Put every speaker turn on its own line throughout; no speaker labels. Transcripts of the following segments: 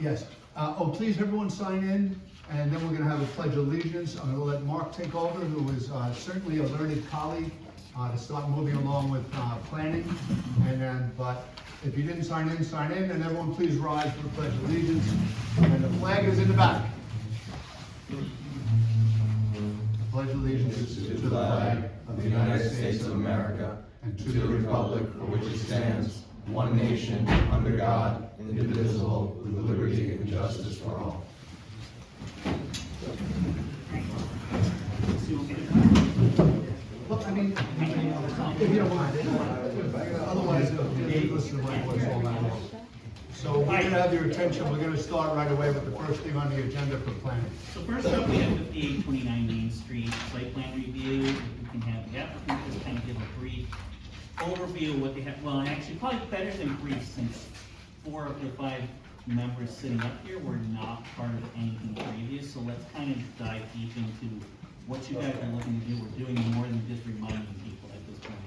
Yes. Please, everyone sign in, and then we're going to have a pledge of allegiance. I'm going to let Mark take over, who is certainly a learned colleague, to start moving along with planning. And then, but if you didn't sign in, and everyone please rise for the pledge of allegiance. And the flag is in the back. The pledge of allegiance is to the flag of the United States of America and to the republic for which it stands, one nation, under God, indivisible, with liberty and justice for all. Well, I mean, if you don't mind, otherwise, listen to my voice all night long. So we're going to have your attention. We're going to start right away with the first thing on the agenda for planning.
So first up, we have 5829 Main Street site plan review. If we can have the applicant just kind of give a brief overview of what they have. Well, actually, probably better than brief, since 4 of the 5 members sitting up here were not part of anything previous. So let's kind of dive deep into what you guys are looking to do. We're doing more than just reminding people at this point.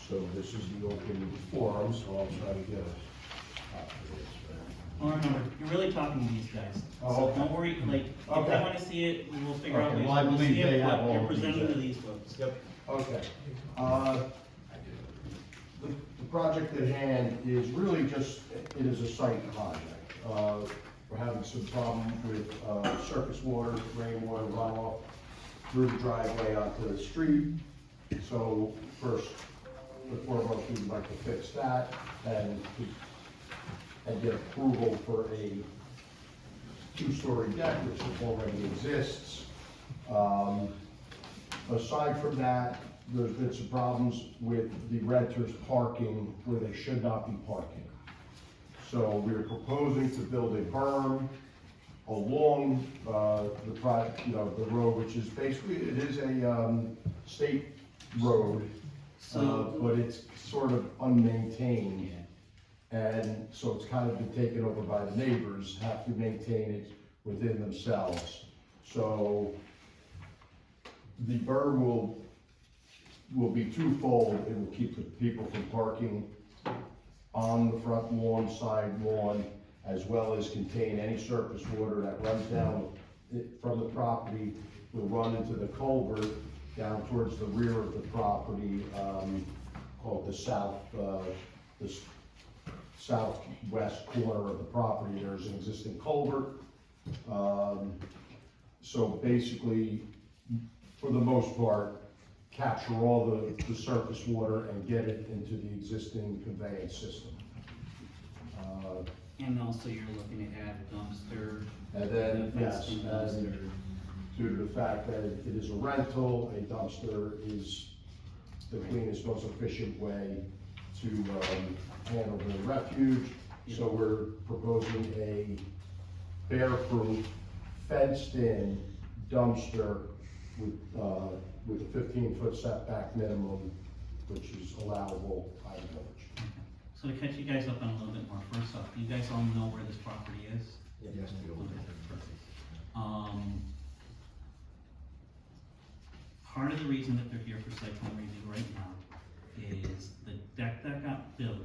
So this is the open forum, so I'll try to get a copy of this.
Well, remember, you're really talking to these guys.
Oh,
So
okay.
don't worry, like, if they
Okay.
want to see it, we will figure out
Okay,
ways
well, I
to
believe
see
they
it,
have
but
all
you're
of these
presenting to
there.
these folks.
Yep. Okay. The project at hand is really just, it is a site project. We're having some problem with surface water, rainwater runoff through the driveway onto the street. So first, the foremost, we'd like to fix that and get approval for a 2-story deck, which already exists. Aside from that, there's been some problems with the renters parking where they should not be parking. So we're proposing to build a berm along the road, which is basically, it is a state road, but it's sort of unmaintained. And so it's kind of been taken over by the neighbors, have to maintain it within themselves. So the berm will be twofold. It will keep the people from parking on the front lawn, side lawn, as well as contain any surface water that runs down from the property, will run into the culvert down towards the rear of the property, called the southwest corner of the property. There's an existing culvert. So basically, for the most part, capture all the surface water and get it into the existing conveyance system.
And also you're looking to add a dumpster.
And then, yes,
fenced-in
and
dumpster.
due to the fact that it is a rental, a dumpster is the cleanest, most efficient way to handle the refuge. So we're proposing a bear-proof, fenced-in dumpster with a 15-foot setback minimum, which is allowable by the village.
So to catch you guys up on a little bit more, first off, do you guys all know where this property is?
Yes.
Part of the reason that they're here for site plan review right now is the deck that got built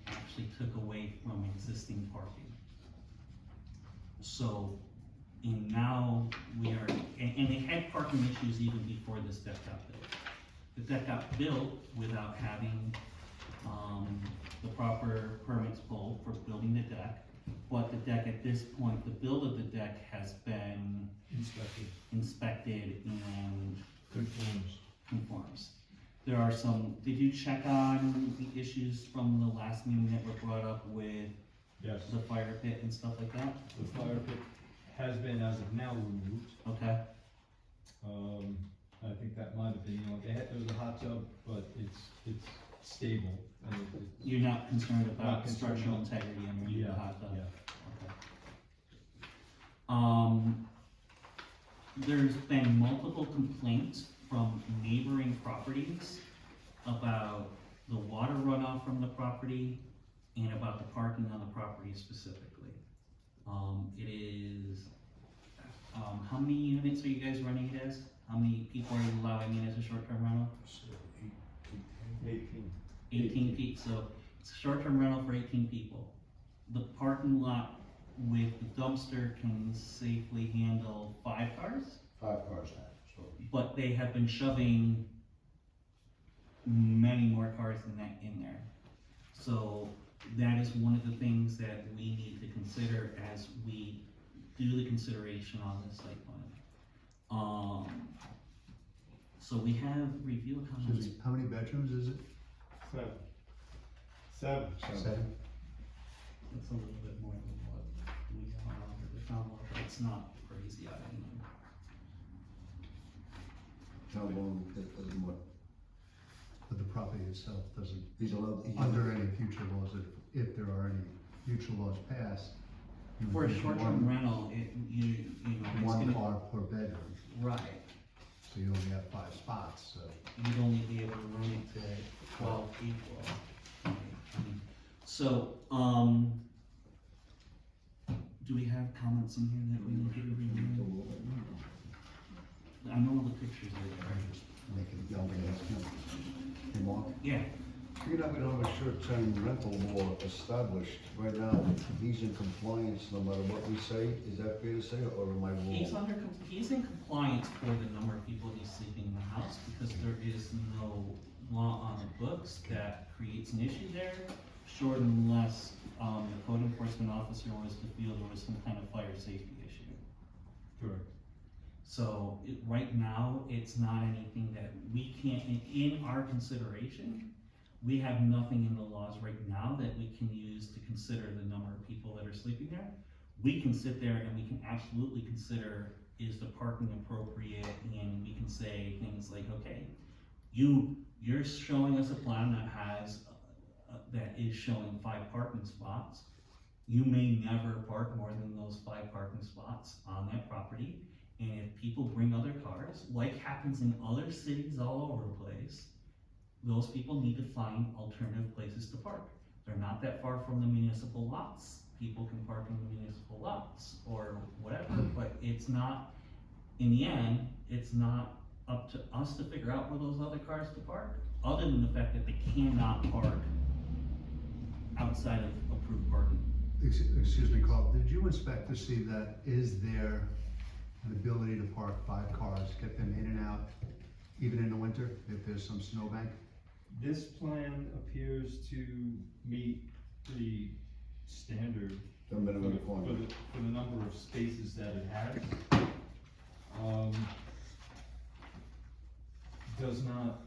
actually took away from existing parking. So, and now we are, and they had parking issues even before this deck got built. The deck got built without having, the proper permits pulled for building the deck. But the deck at this point, the build of the deck has been inspected and conforms. There are some, did you check on the issues from the last meeting that were brought up with
Yes,
the fire pit and stuff like that?
the fire pit has been as of now removed.
Okay,
I think that might have been, there was a hot tub, but it's stable. And
you're not concerned
Not
about
concerned
structural
about-
integrity underneath the hot tub?
Yeah.
Okay. There's been multiple complaints from neighboring properties about the water runoff from the property and about the parking on the property specifically. It is, how many units are you guys running it as? How many people are you allowing in as a short-term rental? 18 feet, so it's a short-term rental for 18 people. The parking lot with the dumpster can safely handle 5 cars,
5 cars now, so.
but they have been shoving many more cars than that in there. So that is one of the things that we need to consider as we do the consideration on this site plan. So we have review comments.
Susie, how many bedrooms is it?
7.
Seven?
It's a little bit more than what we found, but it's not crazy out of here.
How long doesn't what,
But the property itself doesn't,
he's allowed,
under any future laws, if there are any future laws passed. you would
For a
think
short-term rental, you know, it's
One
gonna,
car per bedroom,
right,
so you only have 5 spots, so.
you'd only be able to run it to 12 people. Right, I mean, so, do we have comments in here that we need to review? I know the pictures are there.
make it young and ask him. Hey, Mark?
Yeah,
You're not gonna have a short-term rental law established right now. He's in compliance no matter what we say. Is that fair to say, or am I
he's
wrong?
he's in compliance for the number of people he's sleeping in the house, because there is no law on the books that creates an issue there, short unless, the code enforcement officer was to feel there was some kind of fire safety issue.
Correct.
So, right now, it's not anything that we can't, in our consideration, we have nothing in the laws right now that we can use to consider the number of people that are sleeping there. We can sit there and we can absolutely consider, is the parking appropriate, and we can say things like, okay, you're showing us a plan that has, that is showing 5 parking spots. You may never park more than those 5 parking spots on that property. And if people bring other cars, like happens in other cities all over the place, those people need to find alternative places to park. They're not that far from the municipal lots. People can park in the municipal lots or whatever, but it's not, in the end, it's not up to us to figure out where those other cars to park, other than the fact that they cannot park outside of approved parking.
Excuse me, Carl, did you inspect to see that, is there an ability to park 5 cars, get them in and out, even in the winter, if there's some snowbank?
This plan appears to meet the standard
The
for
minimum
the,
requirement.
for the number of spaces that it has. Does not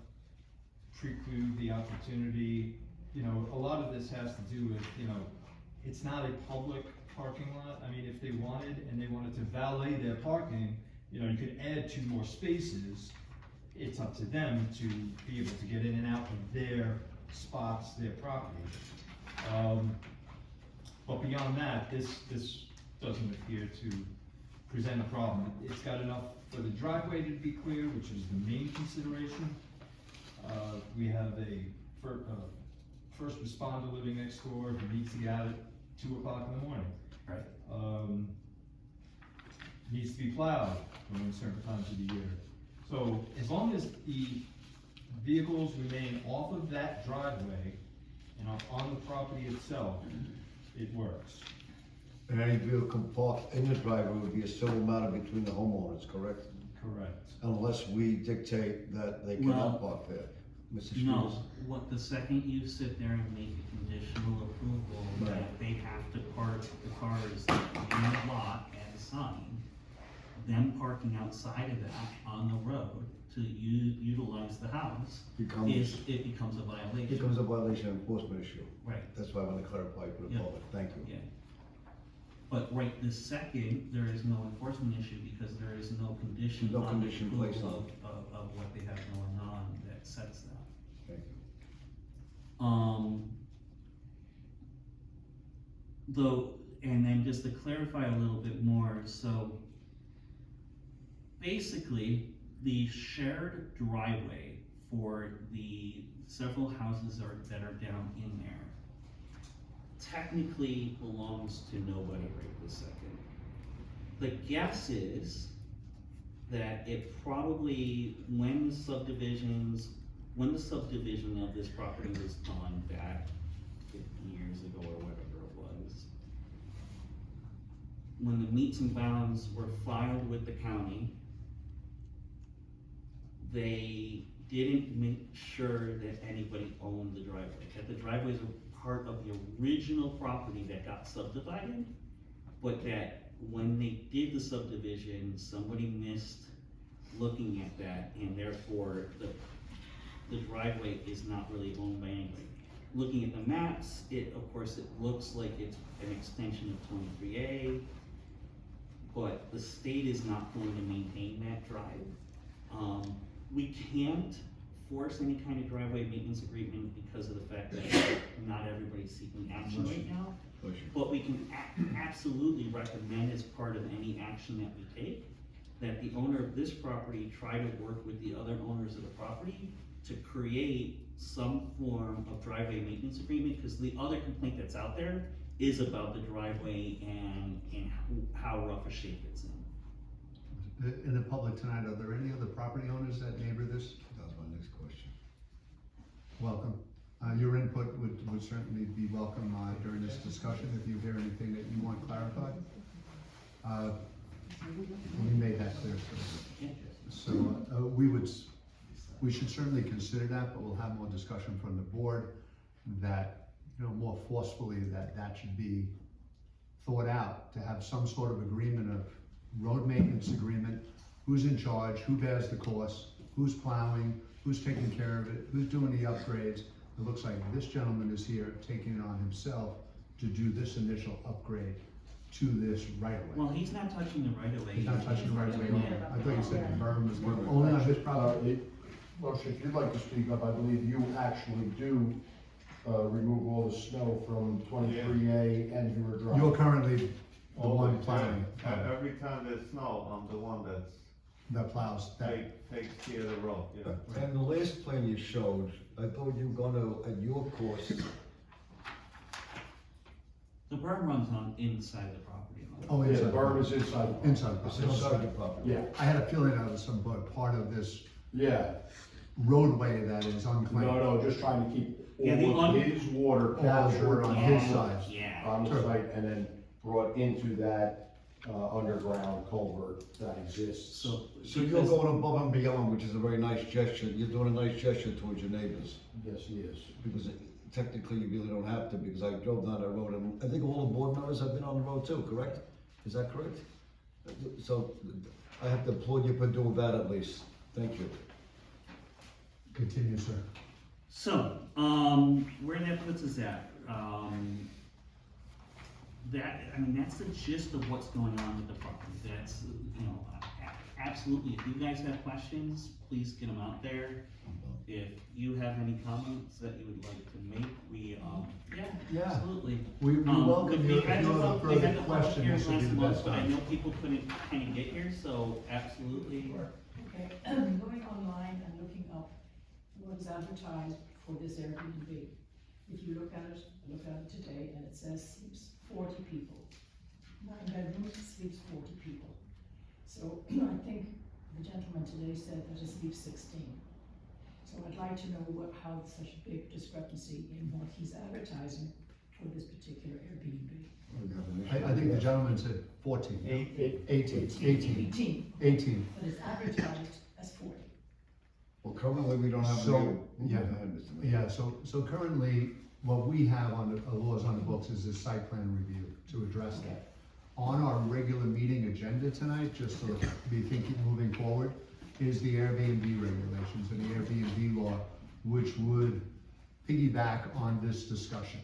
preclude the opportunity, you know, a lot of this has to do with, you know, it's not a public parking lot. I mean, if they wanted, and they wanted to valet their parking, you know, you could add 2 more spaces. It's up to them to be able to get in and out of their spots, their property. But beyond that, this doesn't appear to present a problem. It's got enough for the driveway to be clear, which is the main consideration. We have a first responder living next door who needs to get out at 2 o'clock in the morning.
Right.
Needs to be plowed during certain times of the year. So as long as the vehicles remain off of that driveway and are on the property itself, it works.
And any vehicle parked in the driveway would be a civil matter between the homeowners, correct?
Correct.
Unless we dictate that they cannot park there. Mr.
No,
Spears?
what, the second you sit there and make a conditional approval that
Right.
they have to park the cars in the lot as assigned, them parking outside of that on the road to utilize the house, it becomes a violation.
Becomes a violation enforcement issue.
Right,
That's why I want to clarify for the
Yeah.
public. Thank you.
yeah. But right this second, there is no enforcement issue because there is no condition
No
on the
condition placed
approval
on
of what they have going on that sets that.
Thank you.
Though, and then just to clarify a little bit more, so basically, the shared driveway for the several houses that are down in there technically belongs to nobody right this second. The guess is that it probably, when the subdivision of this property was done back 50 years ago or whatever it was, when the meets and bounds were filed with the county, they didn't make sure that anybody owned the driveway, that the driveways were part of the original property that got subdivided, but that when they did the subdivision, somebody missed looking at that, and therefore the driveway is not really owned by anybody. Looking at the maps, of course, it looks like it's an extension of 23A, but the state is not going to maintain that drive. We can't force any kind of driveway maintenance agreement because of the fact that not everybody's seeking action right now. But we can absolutely recommend as part of any action that we take, that the owner of this property try to work with the other owners of the property to create some form of driveway maintenance agreement, because the other complaint that's out there is about the driveway and how rough a shape it's in.
In the public tonight, are there any other property owners that neighbor this?
That was my next question.
Welcome. Your input would certainly be welcome during this discussion, if you hear anything that you want clarified. We made that clear, sir. So we should certainly consider that, but we'll have more discussion from the board that, more forcefully that should be thought out, to have some sort of agreement of road maintenance agreement, who's in charge, who bears the cost, who's plowing, who's taking care of it, who's doing the upgrades. It looks like this gentleman is here taking it on himself to do this initial upgrade to this right of way.
Well, he's not touching the right of way.
He's not touching the right of way at all. I thought you said the berm was only on his property.
Motion, if you'd like to speak up, I believe you actually do, remove all the snow from 23A and your drive.
You're currently the
All
one
the
plowing,
time. Every time there's snow, I'm the one that's
that plows, that,
takes care of the road, yeah.
And the last plan you showed, I thought you were gonna, at your cost,
The berm runs on inside the property line.
oh,
Yeah, the
inside.
berm is inside. the property.
Inside.
it's inside the property.
Yeah,
I had a feeling that was some part of this
yeah.
roadway that is unclaimed.
No, just trying to keep
Yeah, the
all of his water
All the
captured
water on
on
his
the-
side.
Yeah.
on the
Sure.
site and then brought into that, underground culvert that exists.
So
So you're going above and beyond, which is a very nice gesture, you're doing a nice gesture towards your neighbors.
Yes, he is.
Because technically you really don't have to, because I drove down that road and I think all the board members have been on the road too, correct? Is that correct? So I have to applaud you for doing that at least. Thank you.
Continue, sir.
So, where that puts us at, that's the gist of what's going on with the property. That's, absolutely, if you guys have questions, please get them out there. If you have any comments that you would like to make,
Yeah.
absolutely.
We welcome
But
you,
we
if you
had
have
the
a
public- we
further
had the public
question,
hearing
this would be
last
the
month,
best
but I
time.
know people couldn't kind of get here, so absolutely.
Okay, going online and looking up what is advertised for this Airbnb. If you look at it today, and it says sleeps 40 people. 9 bedrooms, sleeps 40 people. So I think the gentleman today said that it sleeps 16. So I'd like to know how such a big discrepancy in what he's advertising for this particular Airbnb.
I think the gentleman said 14. 18. 18.
But it's advertised as 40.
Well, currently we don't have
So,
any.
yeah.
Go ahead, Mr. Mayor.
Yeah, so currently, what we have on the laws on the books is this site plan review to address that. On our regular meeting agenda tonight, just to be thinking moving forward, is the Airbnb regulations and the Airbnb law, which would piggyback on this discussion.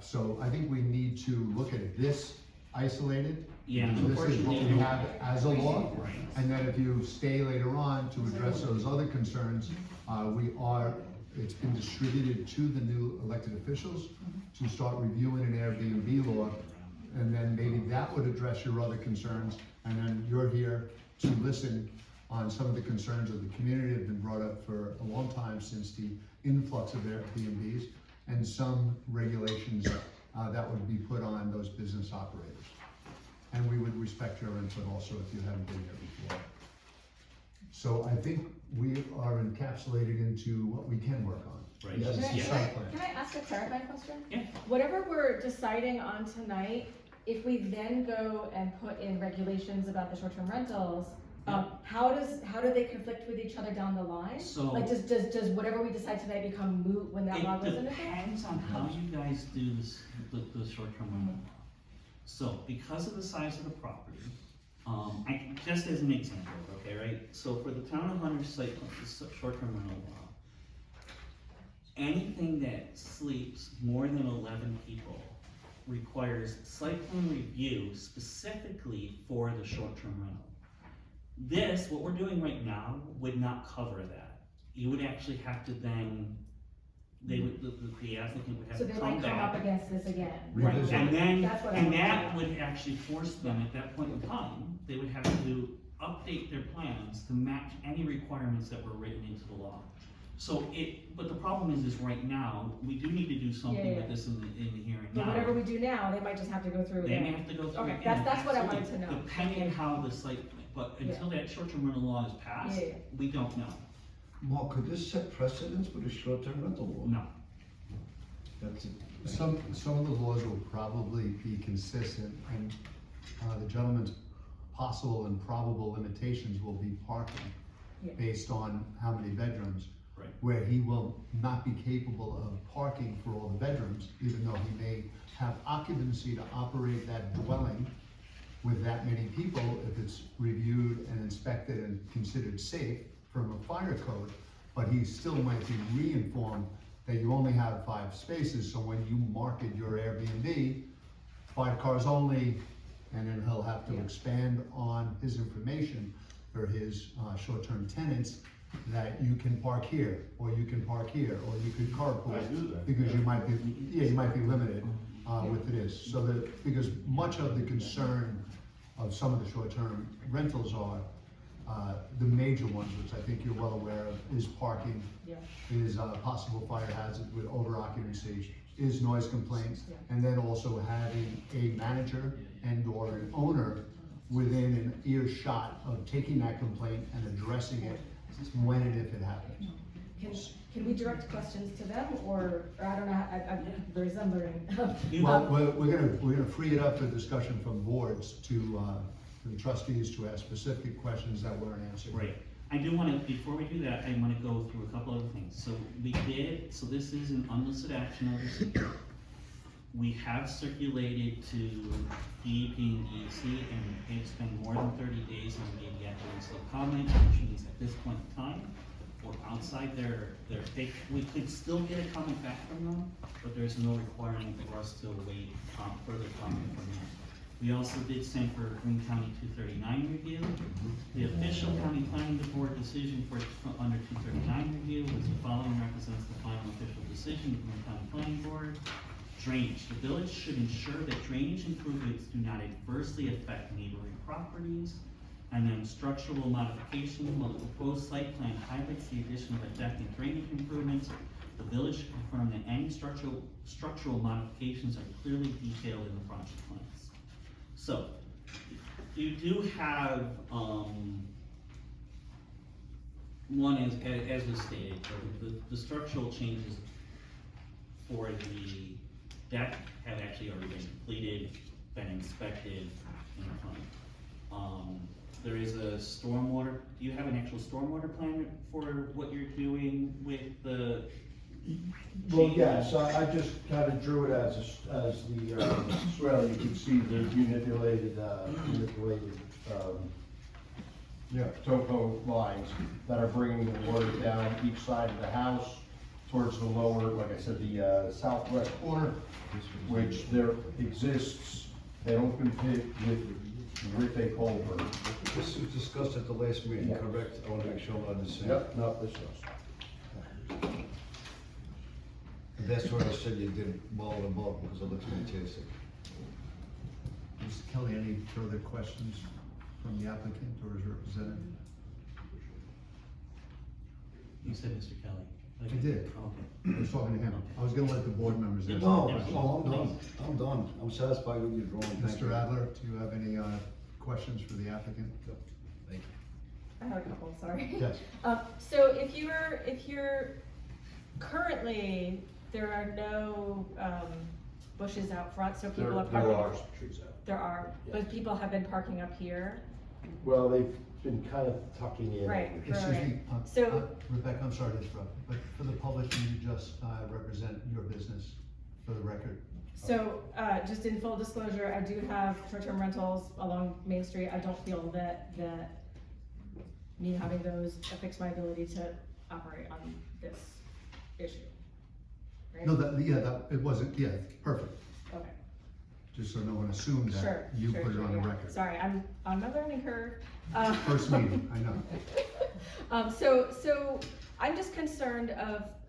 So I think we need to look at this isolated.
Yeah,
This is what
unfortunately.
we have as a law.
Right.
And then if you stay later on to address those other concerns, it's been distributed to the new elected officials to start reviewing an Airbnb law. And then maybe that would address your other concerns. And then you're here to listen on some of the concerns of the community that have been brought up for a long time since the influx of Airbnbs, and some regulations that would be put on those business operators. And we would respect your input also if you haven't been here before. So I think we are encapsulated into what we can work on.
Right.
Yes.
Yeah.
Site plan.
Can I ask a clarifying question?
Yeah.
Whatever we're deciding on tonight if we then go and put in regulations about the short-term rentals,
Yeah.
how do they conflict with each other down the line?
So-
Like, does whatever we decide tonight become moot when that law goes
It
into effect?
depends on how you guys do this, the short-term rental law. So, because of the size of the property, just as an example, okay, right? So for the town of Hunter's site, short-term rental law, anything that sleeps more than 11 people requires site plan review specifically for the short-term rental. This, what we're doing right now, would not cover that. You would actually have to then, they would, the applicant would have
So
to
they
come
might come up
back.
against this again.
Revisit.
And then,
That's what I
and
want to
that
know.
would actually force them at that point in time, they would have to update their plans to match any requirements that were written into the law. So but the problem is right now, we do need to do something
Yeah,
with
yeah.
this in the here and
But
now.
whatever we do now, they might just have to go through
They
again.
may have to go through
Okay,
it again.
that's what I wanted
absolutely,
to know.
Depending on how the site, but until that short-term rental law is passed,
Yeah, yeah.
we don't know.
Mark, could this set precedence for the short-term rental law?
No.
That's it.
Some of the laws will probably be consistent, and the gentleman's possible and probable limitations will be parking
Yeah.
based on how many bedrooms.
Right.
Where he will not be capable of parking for all the bedrooms, even though he may have occupancy to operate that dwelling with that many people, if it's reviewed and inspected and considered safe from a fire code, but he still might be re-informed that you only have 5 spaces, so when you market your Airbnb, 5 cars only, and then he'll have to
Yeah.
expand on his information for his short-term tenants, that you can park here, or you can park here, or you can carpool.
I do that,
Because you
yeah.
might be, you might be limited with this, so that, because much of the concern of some of the short-term rentals are, the major ones, which I think you're well aware of, is parking,
Yeah.
is possible fire hazard with over-occupancy, is noise complaints,
Yeah.
and then also having a manager and/or an owner within an earshot of taking that complaint and addressing it when and if it happens.
Can we direct questions to them, or I don't know, I'm very learning.
Well, we're gonna free it up for discussion from boards to the trustees to ask specific questions that weren't answered.
Right. I do wanna, before we do that, I wanna go through a couple other things. So this is an unlisted action notice. We have circulated to DEP and DEC, and they've spent more than 30 days on the evidence of comment, which means at this point in time, we're outside we could still get a comment back from them, but there's no requirement for us to await further comment from them. We also did send for Green County 239 review. The official county planning board decision for under 239 review was the following represents the final official decision of Green County Planning Board. Drainage. The village should ensure that drainage improvements do not adversely affect neighboring properties. And then structural modification, while the proposed site plan highlights the addition of a deck and drainage improvements, the village should confirm that any structural modifications are clearly detailed in the project plans. So, you do have, one is, as was stated, the structural changes for the deck have actually already been completed, been inspected, and there is a stormwater, do you have an actual stormwater plan for what you're doing with the?
Well, yes, I just kind of drew it as the swell, you can see the manipulated, topo lines that are bringing the water down each side of the house towards the lower, like I said, the southwest corner, which there exists an open pit with a culvert.
This was discussed at the last meeting,
Yeah.
correct? I want to make sure I'm on the same.
Yep, no, this was.
And that's where I said you did well and above, because it looks fantastic.
Mr. Kelly, any further questions from the applicant or his representative?
You said Mr. Kelly.
I did.
Okay.
I was talking to him. I was gonna let the board members answer.
No, I'm done. I'm done. I'm satisfied with your drawing. Thank you.
Mr. Adler, do you have any questions for the applicant?
Thank you.
I have a couple, sorry.
Yes.
So if you're currently, there are no bushes out front, so people are parking.
trees out.
There are, but people have been parking up here.
Well, they've been kind of tucking in.
Right.
over here.
Excuse me,
So-
Rebecca, I'm sorry to interrupt, but for the public, can you just represent your business for the record?
So, just in full disclosure, I do have short-term rentals along Main Street. I don't feel that me having those affects my ability to operate on this issue. Right?
No, it wasn't, yeah, perfect,
Okay,
just so no one assumed
sure,
that you
sure,
put it
sure,
on the
yeah.
record.
Sorry, I'm on my learning curve.
First meeting, I know.
So I'm just concerned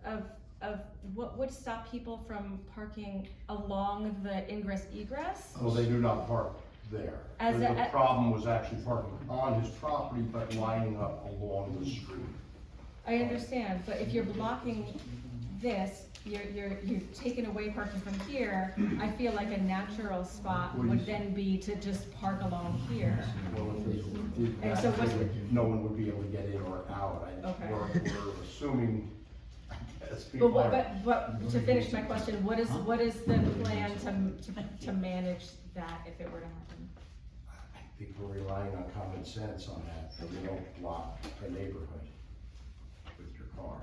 of what would stop people from parking along the ingress egress?
Well, they do not park there.
As
The
a-
problem was actually parking on his property, but lining up along the street.
I understand, but if you're blocking this, you're taking away parking from here, I feel like a natural spot would then be to just park along here.
Well, if they did
And
that,
so what's the-
no one would be able to get in or out.
Okay.
We're assuming, as
But,
people are.
but to finish my question, what is the plan to manage that if it were to happen?
I think we're relying on common sense on that, and we don't block a neighborhood with your car.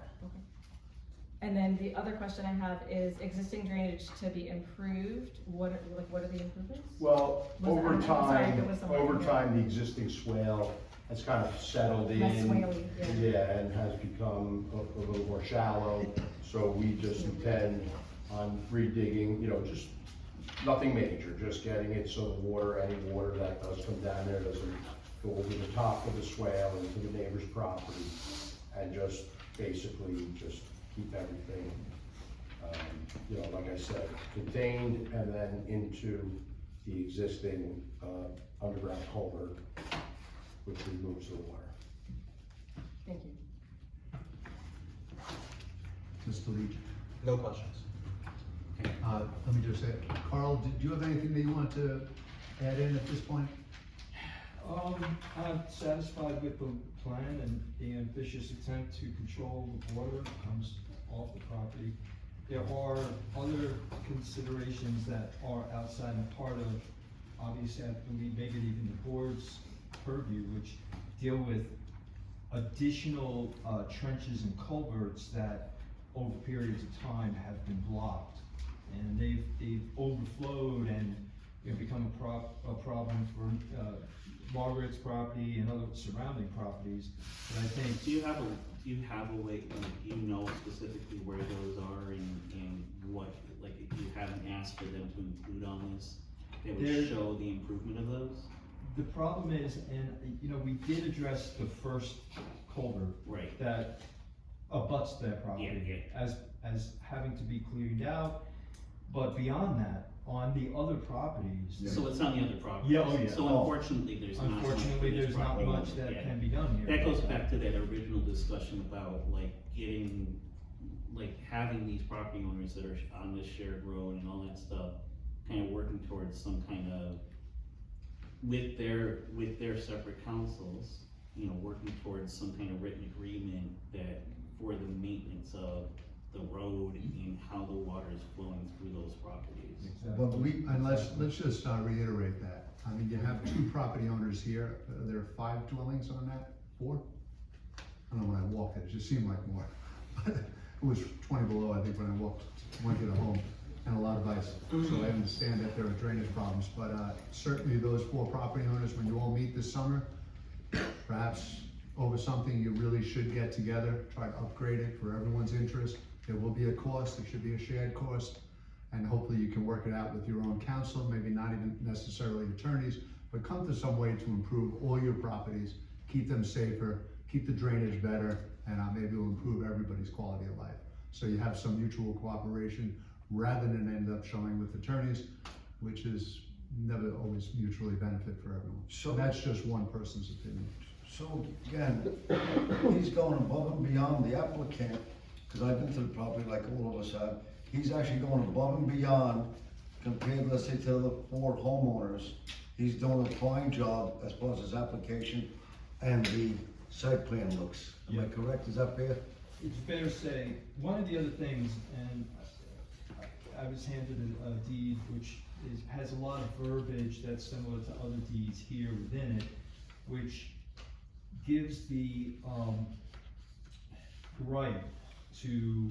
And then the other question I have is existing drainage to be improved, what are the improvements?
Well,
Was it-
over
I'm sorry,
time,
there was something
over
there.
time, the existing swale has kind of settled in.
Less swaley, yeah.
Yeah, and has become a little more shallow, so we just intend on redigging, just nothing major, just getting it so the water, any water that does come down there doesn't go over the top of the swale into the neighbor's property, and just basically just keep everything, like I said, contained and then into the existing, underground culvert, which removes the water.
Thank you.
Mr. Leach,
No questions.
let me just say, Carl, did you have anything that you want to add in at this point?
I'm satisfied with the plan and the ambitious attempt to control the water comes off the property. There are other considerations that are outside and part of, obviously, I believe maybe even the board's purview, which deal with additional trenches and culverts that over periods of time have been blocked. And they've overflowed and become a problem for Margaret's property and other surrounding properties. But I think,
Do you have a way, do you know specifically where those are and what, like, if you haven't asked for them to include on this, they would
There-
show the improvement of those?
the problem is, and we did address the first culvert
Right.
that abuts that property
Yeah,
as having to be cleaned out. But beyond that, on the other properties.
So it's on the other property?
Yeah, oh, yeah.
So unfortunately, there's not much for
Unfortunately,
this
there's not
property.
much that
Yeah.
can be done here.
That goes back to that original discussion about having these property owners that are on this shared road and all that stuff, kind of working towards some kind of, with their separate councils, working towards some kind of written agreement that for the maintenance of the road and how the water is flowing through those properties.
Exactly.
And let's just reiterate that. I mean, you have two property owners here. There are 5 dwellings on that, 4? I don't know, when I walked it just seemed like more. But it was 20 below, I think, when I went to the home, and a lot of ice. So I understand that there are drainage problems, but certainly those 4 property owners, when you all meet this summer, perhaps over something you really should get together, try to upgrade it for everyone's interest. There will be a cost, there should be a shared cost, and hopefully you can work it out with your own counsel, maybe not even necessarily attorneys, but come to some way to improve all your properties, keep them safer, keep the drainage better, and maybe it'll improve everybody's quality of life. So you have some mutual cooperation rather than end up showing with attorneys, which is never always mutually benefit for everyone. So that's just one person's opinion.
So again, he's going above and beyond the applicant, because I've been to the property like all of us have. He's actually going above and beyond compared, let's say, to the 4 homeowners. He's doing a fine job as far as his application and the site plan looks. Am I
Yeah.
correct? Is that fair?
It's fair to say, one of the other things, and I was handed a deed which has a lot of verbiage that's similar to other deeds here within it, which gives the, right to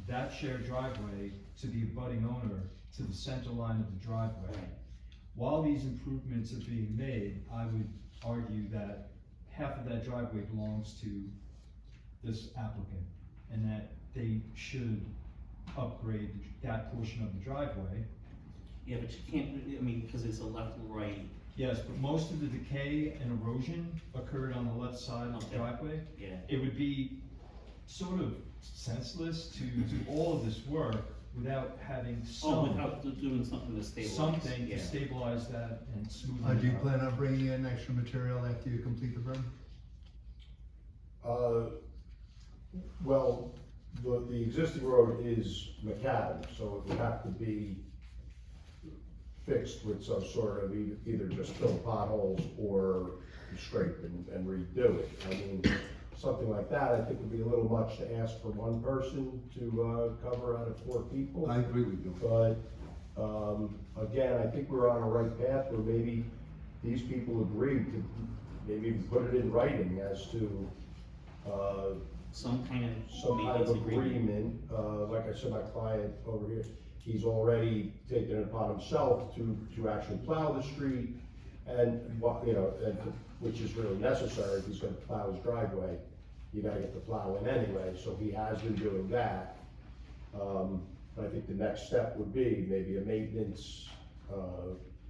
that shared driveway to the abutting owner to the center line of the driveway. While these improvements are being made, I would argue that half of that driveway belongs to this applicant, and that they should upgrade that portion of the driveway.
Yeah, but you can't, I mean, because it's a left and right,
Yes, but most of the decay and erosion occurred on the left side of the
Okay.
driveway.
yeah.
It would be sort of senseless to do all of this work without having
Oh, without doing something to stabilize.
something
Yeah.
to stabilize that and smooth
Do you
it out.
plan on bringing in extra material after you complete the berm?
Well, the existing road is macadam, so it would have to be fixed with some sort of either just fill potholes or scrape and redo it. I mean, something like that, I think would be a little much to ask for one person to, cover out of 4 people.
I agree with you.
But, again, I think we're on a right path where maybe these people agreed to maybe even put it in writing as to,
Some kind of
some kind
maintenance
of
agreement.
agreement. Like I said, my client over here, he's already taken it upon himself to actually plow the street and what, you know, which is really necessary. If he's gonna plow his driveway, you gotta get the plow in anyway, so he has been doing that. But I think the next step would be maybe a maintenance,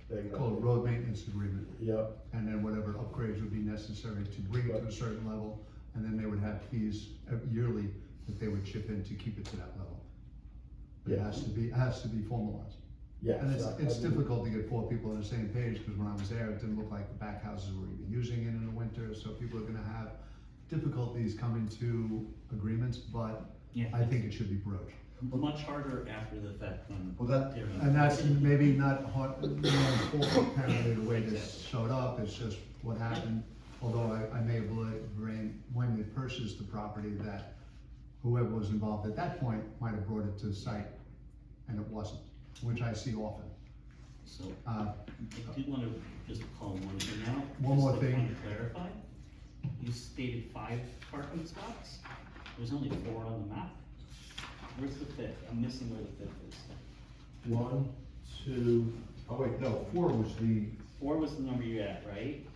thing.
Called road maintenance agreement,
Yep,
and then whatever upgrades would be necessary to bring it to a certain level, and then they would have fees yearly that they would chip in to keep it to that level. But it
Yeah.
has to be formalized.
yes.
And it's
I mean,
difficult to get 4 people on the same page, because when I was there, it didn't look like the back houses were even using it in the winter, so people are gonna have difficulties coming to agreements, but
Yeah.
I think it should be broached.
Much harder after the fact than.
Well, that-
during.
And that's maybe not hard, apparently the way this showed up, it's just what happened. Although I may have blamed, when they purchased the property, that whoever was involved at that point might have brought it to the site, and it wasn't, which I see often.
So, I do wanna just call one thing out.
One more
just to
thing.
kind of clarify, you stated 5 parking spots, there's only 4 on the map. Where's the 5th? I'm missing where the 5th is.
1, 2, oh wait, no, 4 was the
4 was the number you're at, right?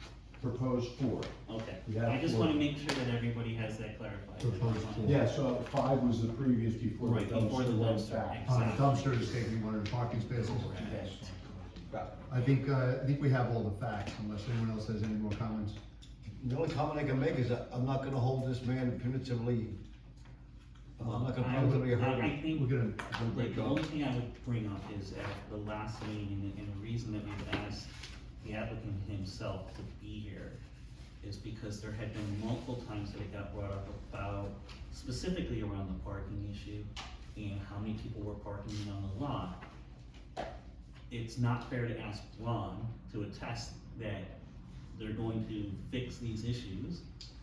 proposed 4.
Okay,
Yeah,
I just
4.
wanna make sure that everybody has that clarified.
Proposed 4.
Yeah, so 5 was the previous before the
Right, before the
dumpster went
dumpster,
back.
exactly.
Dumpster is taking one of the parking spaces.
Yes.
I think we have all the facts, unless anyone else has any more comments.
The only comment I can make is that I'm not gonna hold this man punitively. I'm not gonna punitively hurt
I
him.
think,
We're gonna,
like, the only thing I would bring up is at the last meeting, and the reason that we've asked the applicant himself to be here is because there had been multiple times that it got brought up about, specifically around the parking issue and how many people were parking on the lot. It's not fair to ask Ron to attest that they're going to fix these issues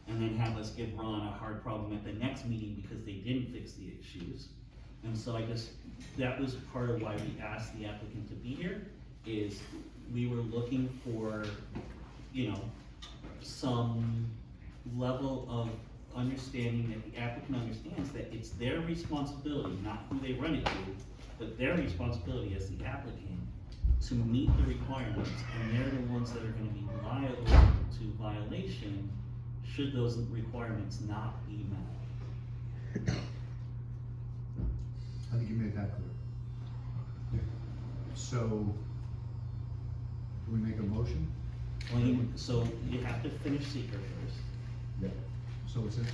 and then have us give Ron a hard problem at the next meeting because they didn't fix the issues. And so that was part of why we asked the applicant to be here, is we were looking for, some level of understanding that the applicant understands that it's their responsibility, not who they run it to, but their responsibility as the applicant to meet the requirements, and they're the ones that are gonna be liable to violation should those requirements not be met.
I think you made that clear. So, do we make a motion?
So you have to finish seeker first.
So it's an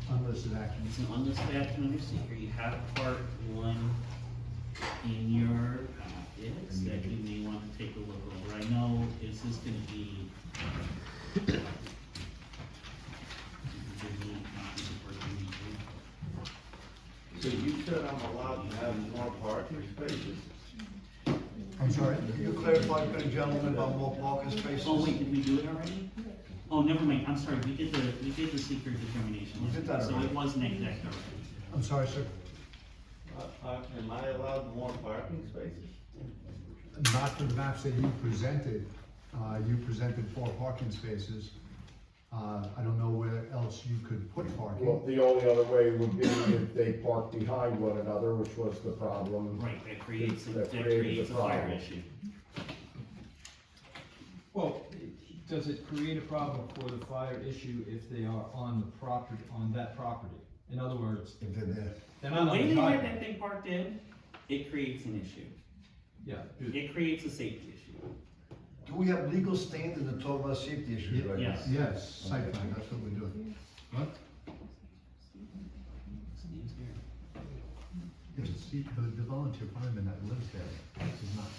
unlisted action.
It's an unlisted action under seeker. You have part 1 in your packets that you may want to take a look over. I know, is this gonna be?
So you said I'm allowed to have more parking spaces?
I'm sorry?
Can you clarify for the gentleman about more parking spaces?
Oh, wait, did we do it already? Oh, never mind, I'm sorry, we did the seeker determination.
We did that
So
already.
it was neg deck already.
I'm sorry, sir.
Am I allowed more parking spaces?
not for the maps that you presented. You presented 4 parking spaces. I don't know where else you could put
Well,
parking.
the only other way would be if they park behind one another, which was the problem.
Right, that creates,
That
that
created
creates
the
a fire
problem.
issue.
Well, does it create a problem for the fire issue if they are on the property, on that property? In other words,
If they're there.
they're
The
not on
way
the
they had
driveway.
that thing parked in, it creates an issue.
Yeah,
It creates a safety issue.
Do we have legal standards to talk about safety issues right now?
Yes.
Yes, site plan, that's what we're doing. What?
Steve's here.
The volunteer fireman that lives there, this is not.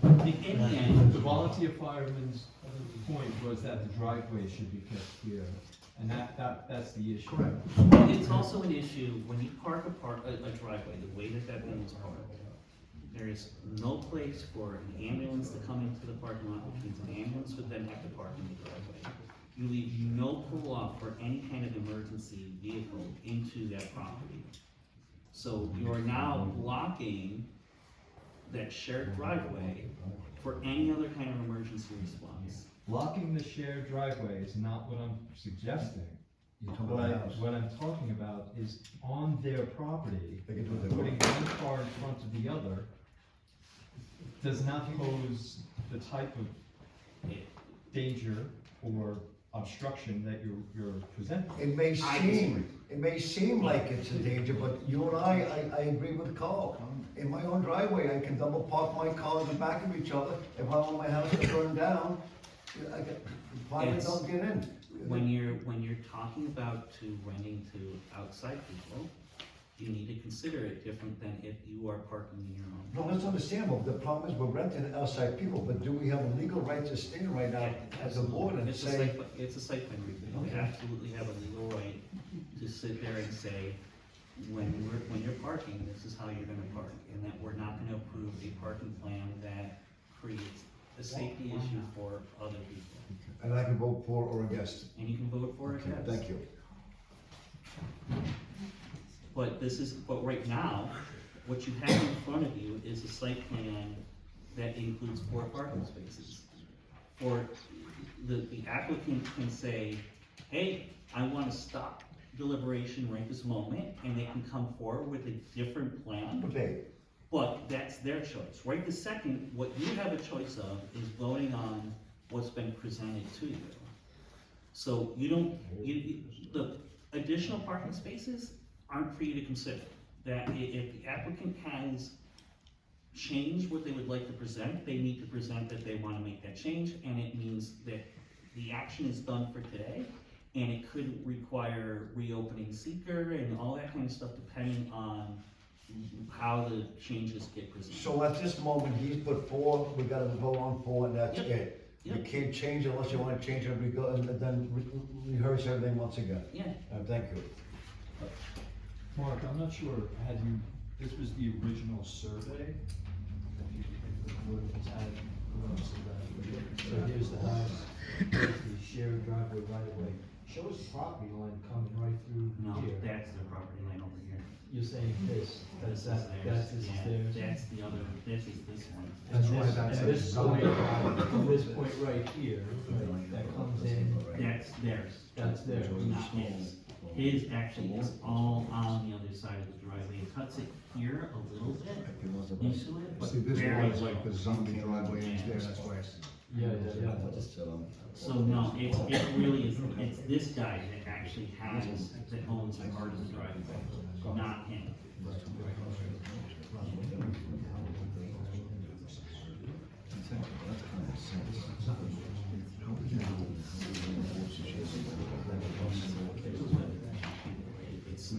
In the end,
the volunteer fireman's point was that the driveway should be kept clear, and that's the issue.
Correct.
it's also an issue when you park a driveway, the way that that thing is parked. There is no place for an ambulance to come into the parking lot, which means an ambulance would then have to park in the driveway. You leave no pull off for any kind of emergency vehicle into that property. So you are now blocking that shared driveway for any other kind of emergency response.
Blocking the shared driveway is not what I'm suggesting.
You're talking about the house.
What I'm talking about is on their property,
They can do it.
putting one car in front of the other does not pose the type of
It-
danger or obstruction that you're presenting.
It may seem like it's a danger, but you and I agree with Carl. In my own driveway, I can double park my cars in back of each other. If I want my house to burn down, firemen
It's-
don't get in.
When you're talking about to renting to outside people, you need to consider it different than if you are parking in your own.
No, that's understandable. The problem is we're renting outside people, but do we have a legal right to stand right now as a board and
It's a
say,
it's a site plan review, you
Okay.
absolutely have a legal right to sit there and say, when you're parking, this is how you're gonna park, and that we're not gonna approve a parking plan that creates a safety issue for other people.
and I can vote for or against?
And you can vote for it,
Okay,
yes.
thank you.
But right now, what you have in front of you is a site plan that includes 4 parking spaces. Or the applicant can say, hey, I wanna stop deliberation right this moment, and they can come forward with a different plan,
Okay,
but that's their choice. Right this second, what you have a choice of is voting on what's been presented to you. So the additional parking spaces aren't for you to consider. That if the applicant has changed what they would like to present, they need to present that they wanna make that change, and it means that the action is done for today, and it could require reopening seeker and all that kind of stuff depending on how the changes get presented.
so at this moment, he's put 4, we gotta vote on 4, and that's
Yep.
it. You
Yep.
can't change unless you wanna change it, we go, and then rehearse everything once again.
Yeah,
Thank you.
Mark, I'm not sure, this was the original survey? If you had a glimpse of that.
So here's the house, here's the shared driveway right away. Shows the property line coming right through
no,
here.
that's their property line over here.
You're saying this,
This
that's
is
that,
theirs.
this is
Yeah,
theirs.
That's the other, this is this one.
That's
And
why
this-
that's
and
a
this
zoning.
point, from this point right here, right, that comes in,
That's theirs.
that's theirs.
Not his. His actually is all on the other side of the driveway. It cuts it here a little bit into it, but
See, this
very
was like the
little.
zombie driveway ends there, that's why.
Yeah, yeah, yeah.
So no, it really is, it's this guy that actually has, that owns a part of the driveway, not him. It's, I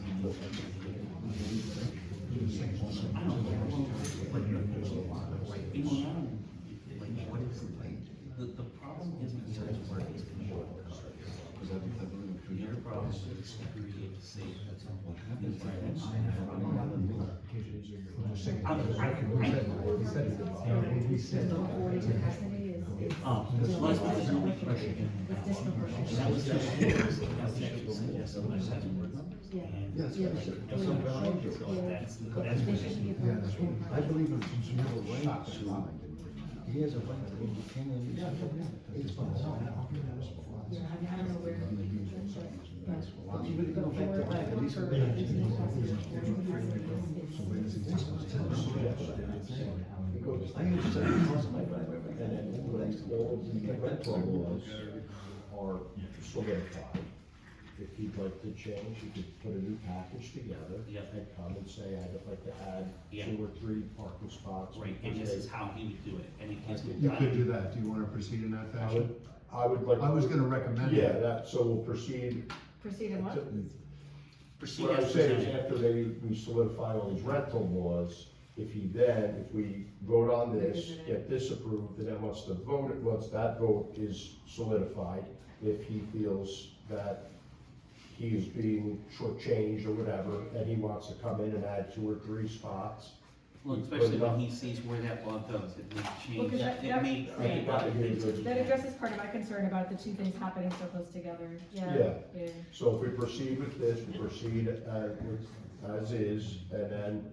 don't know, like, in the end, like, what is, the problem isn't yours where it's gonna go. Your problem is to create a safe environment.
He said.
Oh, well, that's because nobody can. That was just, that was actually suggested by seven board members.
Yeah.
And
Yes,
Yeah,
yes,
they-
yes.
they-
Some behind you.
so that's
They
where
should
they-
give
Yeah,
them
that's
full
what-
I
price.
believe in some sort of right to, he has a right to, you can't use it. It's fine.
Yeah, I don't know where.
But even if you go back to back, at least. I used to cross my driveway, and then like all of the rental laws are solidified. If he'd like to change, he could put a new package together.
Yep.
And come and say, I'd like to add
Yeah.
2 or 3 parking spots.
Right, and this is how he would do it, and it gives me
You could do
time.
that. Do you wanna proceed in that
I
fashion?
would like.
I was gonna recommend
Yeah,
it.
that, so we'll proceed.
Proceed in what?
Proceed
What I'm
as
saying is
presented.
after we solidify all these rental laws, if we vote on this,
Revisit it.
get this approved, and then once that vote is solidified, if he feels that he is being shortchanged or whatever, and he wants to come in and add 2 or 3 spots.
Well,
he put
especially
it
when
up.
he sees where that law goes, it may
Well,
change,
'cause that-
it may
that-
create
Right.
other things.
That addresses part of my concern about the two things happening so close together, yeah.
Yeah. So if we proceed with this, we proceed as is, and then,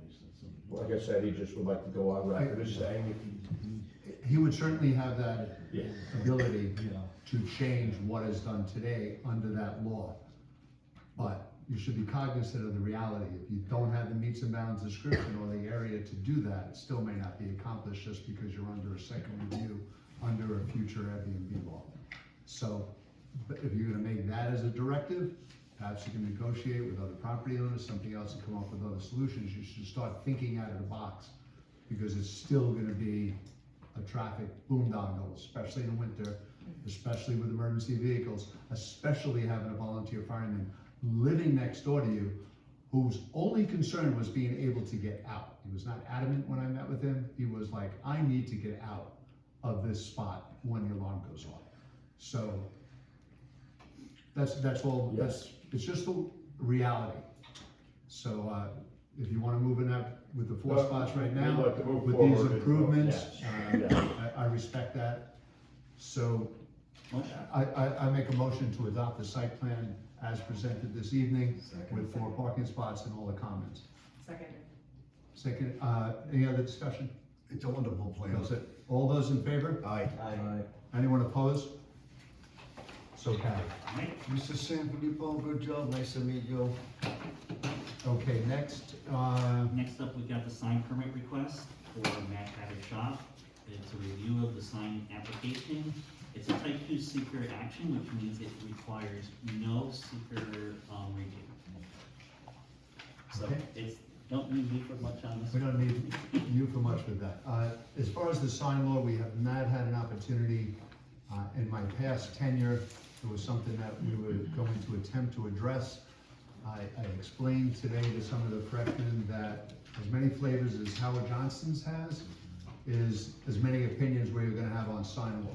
like I said, he just would like to go on record as saying, if
He would certainly have that
he, yeah.
ability to change what is done today under that law. But you should be cognizant of the reality. If you don't have the meets and bounds description or the area to do that, it still may not be accomplished just because you're under a second review under a future Airbnb law. So, but if you're gonna make that as a directive, perhaps you can negotiate with other property owners, something else, and come up with other solutions. You should start thinking out of the box, because it's still gonna be a traffic boondoggle, especially in the winter, especially with emergency vehicles, especially having a volunteer fireman living next door to you, whose only concern was being able to get out. He was not adamant when I met with him. He was like, I need to get out of this spot when the alarm goes off. So that's all, it's just the reality. So, if you wanna move in that with the 4
Well,
spots right
we'd
now,
like to move
with these
forward and-
improvements,
yes, yeah.
I respect that. So,
Motion.
I make a motion to adopt the site plan as presented this evening with 4 parking spots and all the comments.
Second.
Second, any other discussion?
It's a wonderful plan.
That's it. All those in favor?
Aye.
Anyone opposed? So carried.
Right,
Mr. Sanfilippo, good job, nice to meet you.
Okay, next,
next up, we got the sign permit request for Matt Hatter Shop. It's a review of the sign application. It's a type 2 seeker action, which means it requires no seeker, review. So
Okay.
it's, don't need me for much on this.
we don't need you for much with that. As far as the sign law, we have not had an opportunity, in my past tenure, it was something that we were going to attempt to address. I explained today to some of the freshmen that as many flavors as Howard Johnston's has, is as many opinions we're gonna have on sign law.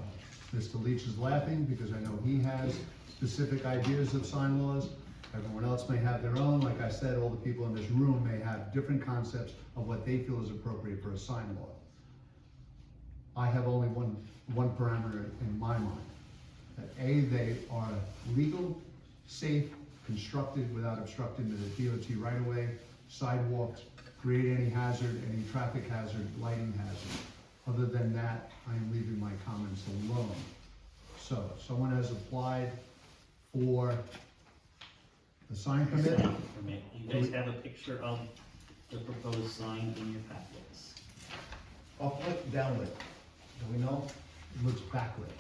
Mr. Leach is laughing because I know he has specific ideas of sign laws. Everyone else may have their own. Like I said, all the people in this room may have different concepts of what they feel is appropriate for a sign law. I have only one parameter in my mind. That A, they are legal, safe, constructed without obstructing the DOT right of way, sidewalks, create any hazard, any traffic hazard, lighting hazard. Other than that, I am leaving my comments alone. So, someone has applied for a sign permit.
Sign permit. You guys have a picture of the proposed sign in your packets.
Uplit, downlit, do we know?
It looks backlit.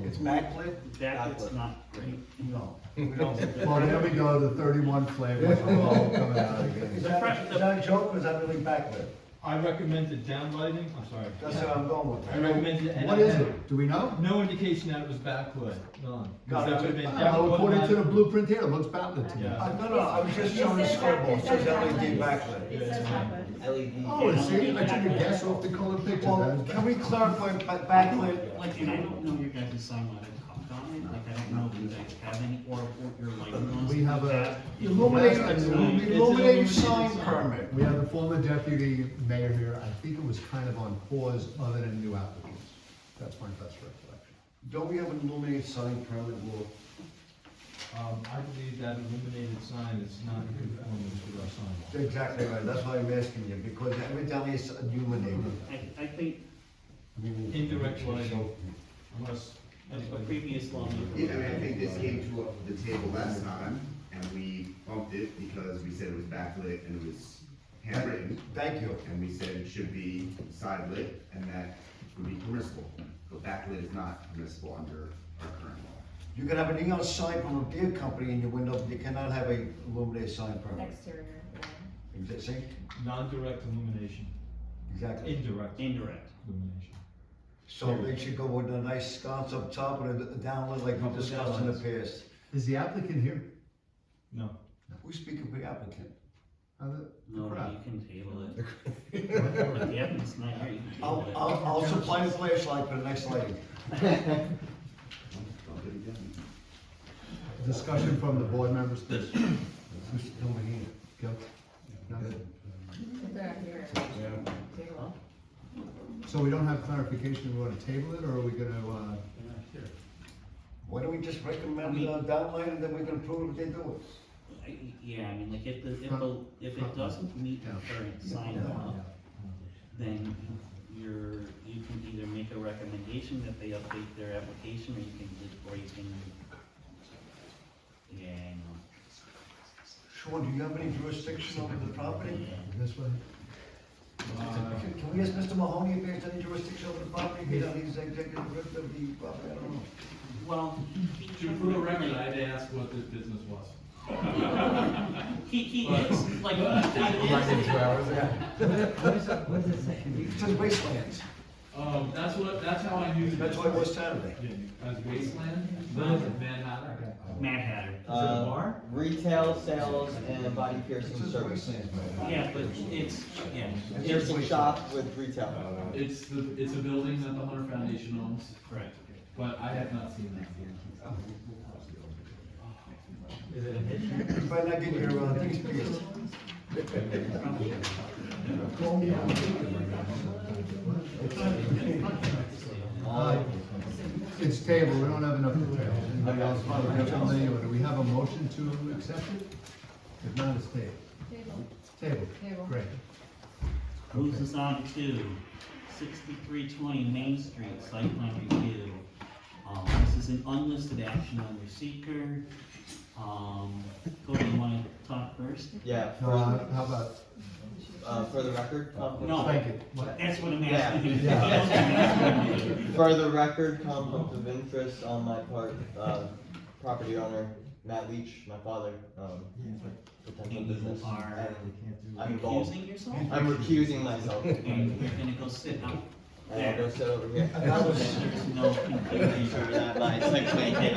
It's backlit?
Backet's not great.
No, we don't.
Well, there we go, the 31 flavors are all coming out
Is
again.
that a joke or is that really backlit?
I recommended downlighting, I'm sorry.
That's what I'm going with.
I recommended, and
What
I
is
had
it? Do we know?
no indication that it was backlit, none. 'Cause
No,
that would've been
According to the
automatic.
blueprint here, it looks backlit to me.
Yeah.
No, I was just showing the scribble, it says LED backlit.
It says backlit.
Oh, see, I took a guess off the color picture.
Well,
That is
can we clarify backlit?
Like, and I don't know your guys' sign law to talk on it, like, I don't know if you guys have any, or what your lighting laws.
We have a
Illuminating sign permit.
We have the former deputy mayor here. I think it was kind of on pause other than new applicants. That's my best recollection.
Don't we have an illuminated sign permit law?
I believe that illuminated sign is not in conformance with our sign law.
Exactly right, that's why I'm asking you, because every time it's illuminated.
I think
Indirect lighting, unless
a
anybody.
previous law.
Yeah, I think this came to the table last time, and we bumped it because we said it was backlit and it was handwritten.
Thank you.
And we said it should be side lit, and that would be permissible. But backlit is not permissible under our current law.
You can have a neon sign from a beer company in your window, but you cannot have a illuminated sign permit.
Exterior, yeah.
See?
Non-direct illumination,
Exactly.
indirect
Indirect.
illumination.
So they should go with a nice sconce up top and a downlit like we
Couple
discussed in the
downlights.
past.
Is the applicant here?
No.
Who's speaking for the applicant?
No,
crap.
you can table it. If the evidence not here, you can table it.
I'll supply the flashlight for the next lighting.
Bump it again.
Discussion from the board members, please.
Who's over here?
Gil? No?
If they're not here, table.
So we don't have clarification, we wanna table it, or are we gonna,
Why don't we just recommend
I mean-
downlight and then we can approve if they do it?
Yeah, I mean, like, if it doesn't meet the current sign law, then you can either make a recommendation that they update their application, or you can, yeah, no.
Sean, do you have any jurisdiction over the property?
this way?
Can we ask Mr. Mahoney if he has any jurisdiction over the property? He's the executive director of the property, I don't know.
Well.
For the record, I'd ask what this business was.
It's like.
What does it say?
It says wastelands.
That's how I knew.
That's why it was Saturday.
As wasteland, Manhattan.
Mad Hatter.
Is it a bar?
Retail, sales, and body
It
piercing
says
service.
wastelands.
Yeah, but it's, yeah.
Piercing shop with retail.
It's a building that the Hunter Foundation owns,
Correct.
but I have not seen that.
Is it an issue?
You better not get your things pierced.
It's tabled, we don't have enough to table. Anybody else want to jump in, or do we have a motion to accept it? If not, it's tabled. Table.
Table.
Great.
Moves us on to 6320 Main Street, site plan review. This is an unlisted action under seeker. Cody, you wanna talk first?
Yeah,
How about,
for the record, conflict.
No.
thank you.
That's what I'm
Yeah.
asking.
For the record, conflict of interest on my part, property owner, Matt Leach, my father, potential
You
business.
are
And I'm involved.
Accusing yourself?
I'm recusing myself,
And you're gonna go sit out
and I'll go
there.
sit over here.
There's no
Making sure that my site plan can't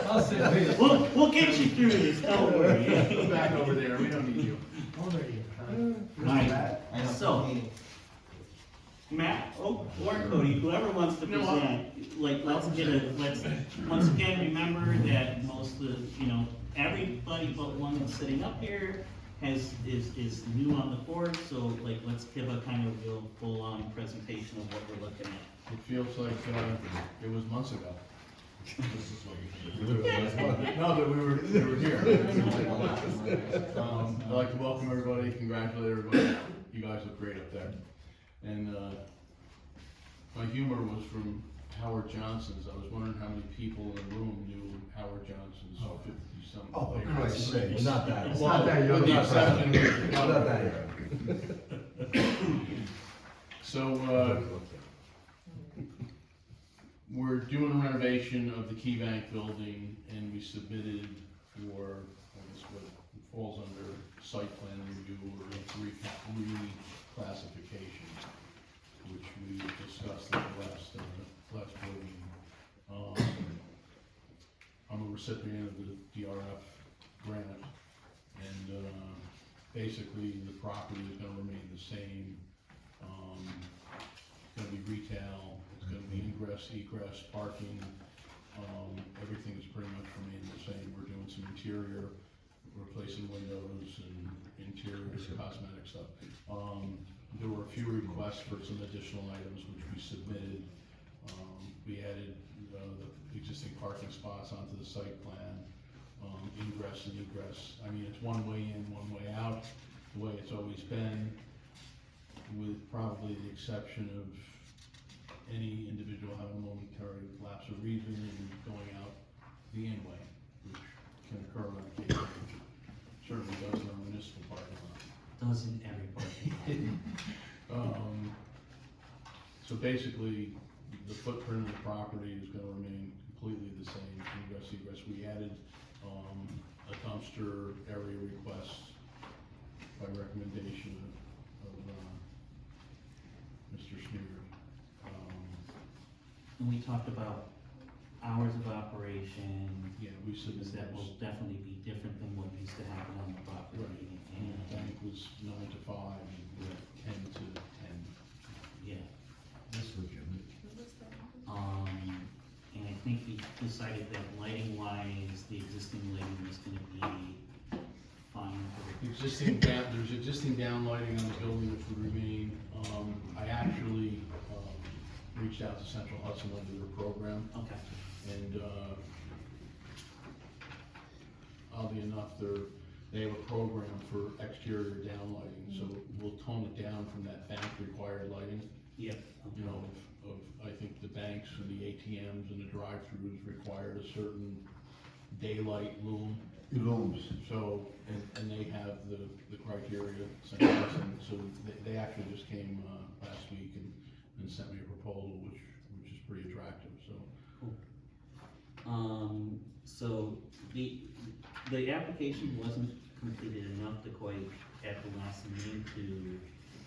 I'll say,
We'll get you through this, don't worry.
Back over there, we don't need you.
Alright,
I know,
so,
meeting.
Matt, or Cody, whoever wants to present, like, let's once again, remember that most of, everybody but one that's sitting up here is new on the board, so like, let's give a kind of real full-on presentation of what we're looking at.
It feels like, it was months ago. No, that we were here. I'd like to welcome everybody, congratulate everybody, you guys look great up there. And, my humor was from Howard Johnson's, I was wondering how many people in the room knew Howard Johnson's 50-something.
Oh, for Christ's sake.
Not that.
It's not that young.
With the exception
Not
of-
that.
So, we're doing a renovation of the Key Bank building, and we submitted for, I guess what falls under site plan review or reclassification, which we discussed at the last board meeting. I'm a recipient of the DRF grant, and, basically, the property is gonna remain the same. It's gonna be retail, it's gonna be ingress, egress, parking, everything is pretty much remained the same. We're doing some interior, replacing windows and interior cosmetic stuff. There were a few requests for some additional items which we submitted. We added, the existing parking spots onto the site plan, ingress and egress. I mean, it's one way in, one way out, the way it's always been, with probably the exception of any individual having a momentary lapse of reason and going out the in-way, which can occur on occasion, certainly does in a municipal parking lot.
Doesn't every parking lot.
So basically, the footprint of the property is gonna remain completely the same, ingress, egress. We added, a dumpster area request by recommendation of Mr. Sneer.
And we talked about hours of operation,
Yeah, we
because
submitted
that will
those.
definitely be different than what used to happen on the property.
And the bank was 9 to 5, and 10 to 10.
Yeah,
That's legitimate.
and I think we decided that lighting wise, the existing lighting was gonna be fine for
Existing there's existing downlighting on the building which would remain. I actually, reached out to Central Hudson under their program,
okay.
and, oddly enough, they have a program for exterior downlighting, so we'll tone it down from that bank required lighting.
Yep.
You know, I think the banks and the ATMs and the drive-throughs require a certain daylight lume.
Looms.
So, and they have the criteria, so they actually just came, last week and sent me a proposal, which is pretty attractive, so.
So the application wasn't completed enough to quite at the last meeting to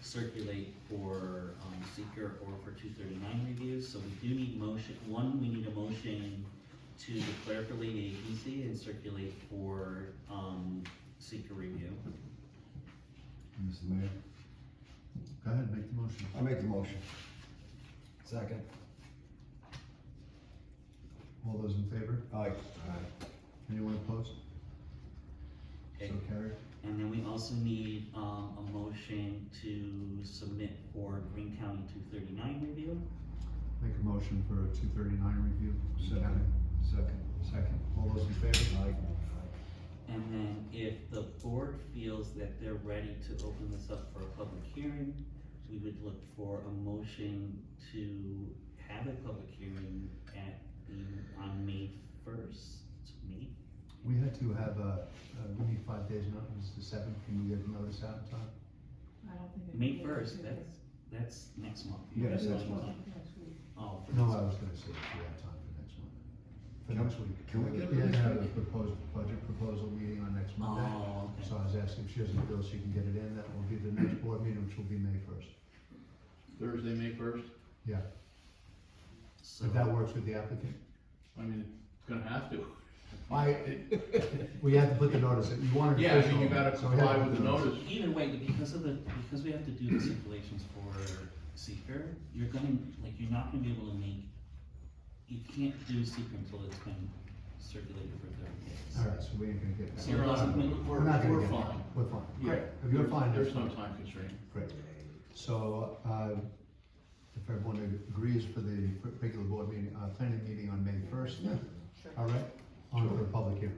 circulate for, seeker or for 239 reviews, so we do need motion, we need a motion to declare for lead agency and circulate for, seeker review.
Mr. Mayor,
Go ahead, make the motion.
I make the motion. Second.
All those in favor?
Aye.
Anyone opposed?
Okay.
So carried.
And then we also need, a motion to submit for Green County 239 review.
Make a motion for a 239 review.
Second.
Second. All those in favor?
Aye.
And then if the board feels that they're ready to open this up for a public hearing, we would look for a motion to have a public hearing on May 1st. May?
We had to have we need 5 days notice, the 7th, can we get notice out in time?
I don't think. it-
May 1st, that's next month.
Yeah, that's next month.
Oh. for
No,
next
I
month.
was gonna say if we had time for next month. For
Can-
next week.
can we get it
We had to
next
have a
week?
proposed budget proposal meeting on next Monday.
Oh, okay.
So I was asking if she doesn't feel she can get it in, that will be the next board meeting, which will be May 1st.
Thursday, May 1st?
Yeah,
So,
if that works with the applicant.
I mean, it's gonna have to.
We had to put the notice in, you wanted
Yeah, I
official.
mean, you gotta
so we had to
comply
put
with the notice.
either way, because we have to do the circulations for seeker, you're not gonna be able to you can't do seeker until it's been circulated for 30 days.
All right, so we ain't gonna get
So
that.
it doesn't-
We're not gonna
We're
get
fine.
that. We're fine.
Yeah,
Great. If you're fine,
there's
that's
no
fine.
time constraint.
Great. So, if everyone agrees for the regular board meeting, planning meeting on May 1st, all right? On for a public hearing.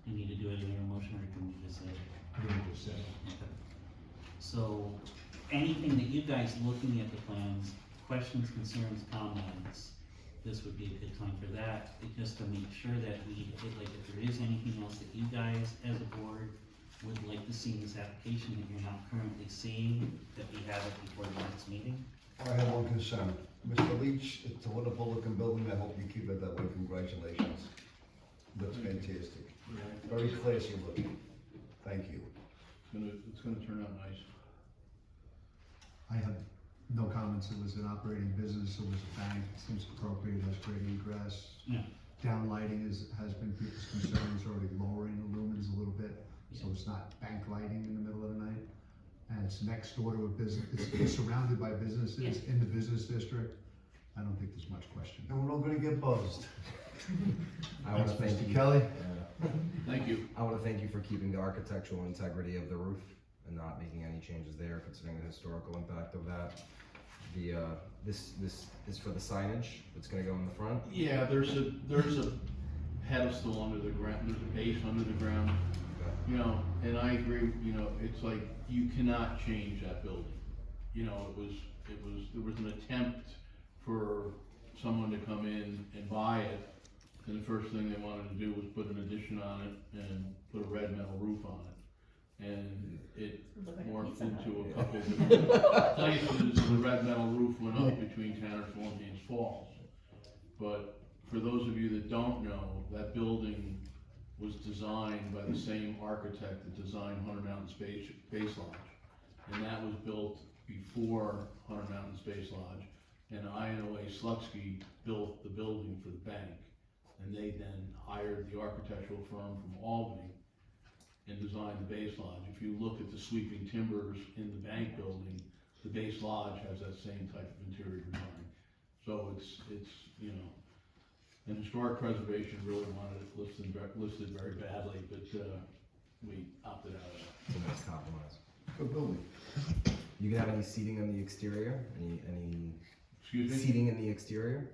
You need to do it in your motion, or can we just say?
I think we just said.
Okay. So, anything that you guys looking at the plans, questions, concerns, comments, this would be a good time for that, just to make sure that if there is anything else that you guys as a board would like to see in this application that you're not currently seeing, that we have it before the next meeting.
I have one concern. Mr. Leach, it's a wonderful looking building. I hope you keep it that way. Congratulations. Looks fantastic. Very classy looking. Thank you.
It's gonna turn out nice.
I have no comments, it was an operating business, it was a bank, it seems appropriate, has great egress.
Yeah.
Downlighting has been people's concerns, already lowering the lumens a little bit, so it's not bank lighting in the middle of the night. And it's next door to a business, it's surrounded by businesses in the business district, I don't think there's much question.
And we're all gonna get buzzed.
I want to
Thanks,
thank
Mr.
you.
Kelly.
Thank you.
I want to thank you for keeping the architectural integrity of the roof and not making any changes there, considering the historical impact of that. The, this is for the signage that's gonna go in the front?
Yeah, there's a pedestal under the ground, there's a base under the ground, you know, and I agree, you know, it's like, you cannot change that building. You know, there was an attempt for someone to come in and buy it, and the first thing they wanted to do was put an addition on it and put a red metal roof on it. And it
Look like a
morphed
pizza hut.
into a couple different places, the red metal roof went up between Tannersville and Haynes Falls. But for those of you that don't know, that building was designed by the same architect that designed Hunter Mountain Space Lodge. And that was built before Hunter Mountain Space Lodge. And INOA Slutsky built the building for the bank. And they then hired the architectural firm from Albany and designed the base lodge. If you look at the sweeping timbers in the bank building, the base lodge has that same type of interior design. So it's, you know, and historic preservation really wanted it listed very badly, but, we opted out of
It's a nice compromise.
Good building.
You can have any seating in the exterior? Any
Excuse me?
seating in the exterior?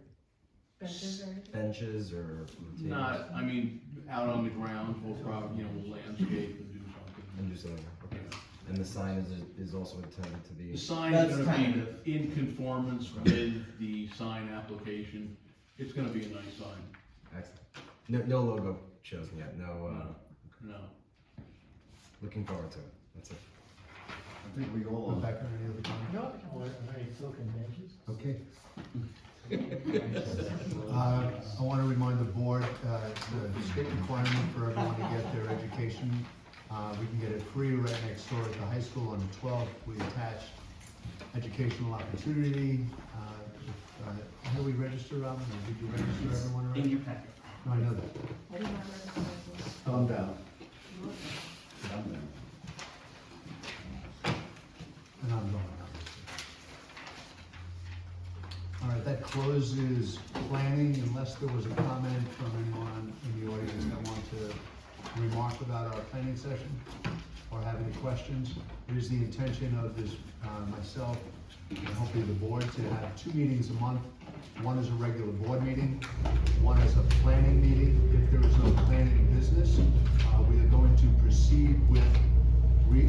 Benches or anything?
Benches or tables?
Not, I mean, out on the grounds, we'll probably, you know, we'll landscape and do something.
And do something, okay. And the sign is also intended to be?
The sign
That's
is gonna
kind
be in conformance with the sign application. It's gonna be a nice sign.
Excellent. No logo chosen yet, no,
No.
looking forward to it, that's it.
I think we all.
Rebecca, any other comments?
No, are they silken benches?
Okay. I want to remind the board, it's a state requirement for everyone to get their education. We can get it free right next door at the high school on the 12th. We attach educational opportunity. How do we register, Robin? Or did you register everyone
In
already?
your packet.
No, I know that.
I didn't remember.
Calm down. Calm down.
And I'm going on. All right, that closes planning, unless there was a comment from anyone in the audience that wanted to remark about our planning session or have any questions. It is the intention of this, myself, and hopefully the board, to have 2 meetings a month. One is a regular board meeting, one is a planning meeting. If there is no planning business, we are going to proceed with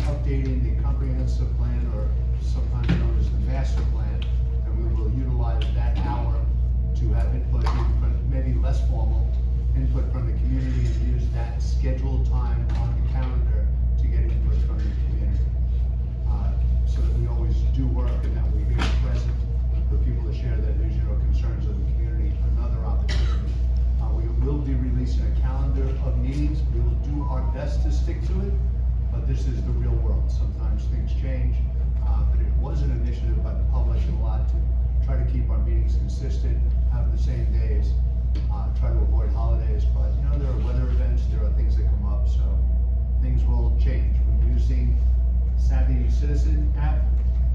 updating the comprehensive plan, or sometimes known as the master plan, and we will utilize that hour to have input, maybe less formal input from the community, and use that scheduled time on the calendar to get input from the community. So that we always do work and that we're here present for people to share their vision or concerns of the community. Another opportunity. We will be releasing a calendar of meetings. We will do our best to stick to it, but this is the real world. Sometimes things change, but it was an initiative by the public and a lot to try to keep our meetings consistent, have the same days, try to avoid holidays, but you know, there are weather events, there are things that come up, so things will change. We're using Savvy Citizen app.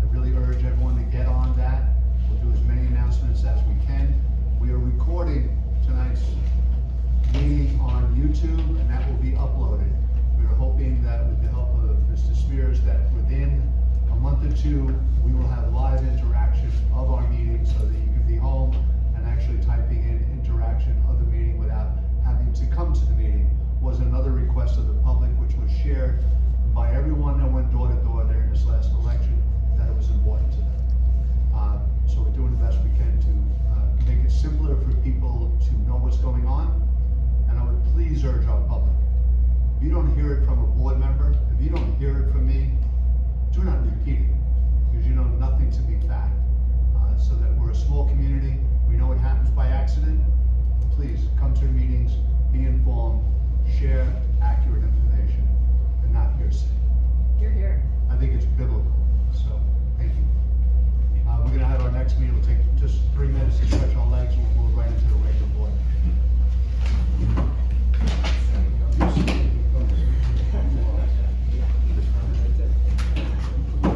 I really urge everyone to get on that. We'll do as many announcements as we can. We are recording tonight's meeting on YouTube, and that will be uploaded. We are hoping that with the help of Mr. Spears, that within a month or 2, we will have live interaction of our meeting so that you can be home and actually typing in interaction of the meeting without having to come to the meeting. Was another request of the public, which was shared by everyone that went door to door during this last election, that it was important to them. So we're doing the best we can to make it simpler for people to know what's going on. And I would please urge our public, if you don't hear it from a board member, if you don't hear it from me, do not repeat it, because you know nothing to be fact. So that we're a small community, we know it happens by accident. Please come to meetings, be informed, share accurate information, and not hearsay.
You're here.
I think it's biblical.